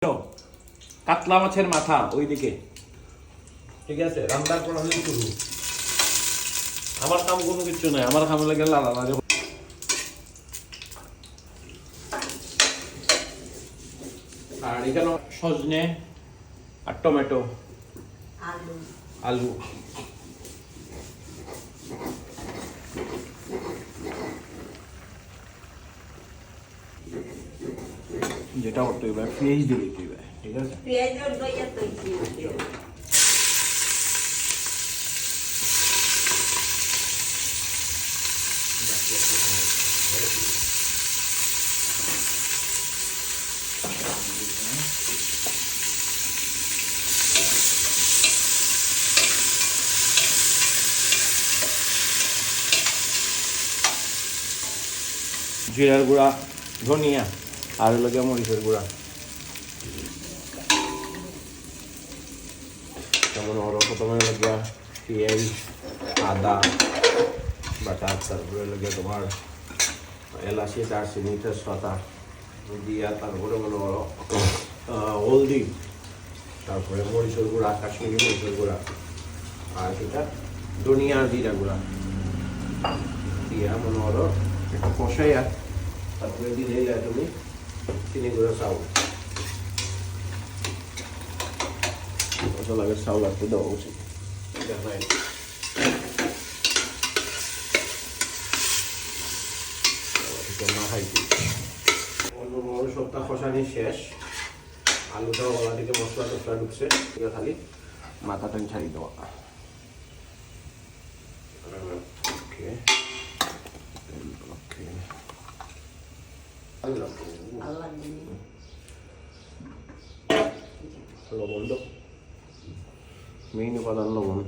কাতলা মাছের মাথা ওইদিকে, ঠিক আছে? রান্নার পর আমি শুরু, আমার কাম কোনো কিছু নাই, আমার কাম লাগে লালা। আর এখানে সজনে আর টমেটো, আলু। যেটা করতে হবে পেঁয়াজ দিয়ে দিতে হবে, ঠিক আছে? জিরার গুঁড়া, ধনিয়া আর লগে মরিচের গুঁড়া, যেমন প্রথমে লাগিয়া পেঁয়াজ, আদা বাটা, তারপরে লাগে তোমার এলাচি, দারচিনি, তেজপাতা দিয়া, তারপরে মনে করো হলদি, তারপরে মরিচের গুঁড়া, কাশ্মীরি মরিচের গুঁড়া, আর সেটা ধনিয়া আর জিরা গুঁড়া দিয়া মনে করো একটা কষাইয়া, তারপরে দিলে তুমি চিনি গুঁড়া চাউল, মশলার চাউল আর দেওয়া উচিত। সপ্তাহ কষানি শেষ, আলুটাও গলা থেকে মশলা টসলা ঢুকছে, খালি মাথাটা ছাড়ি দেওয়া। লবণ, মেইন উপাদান লবণ।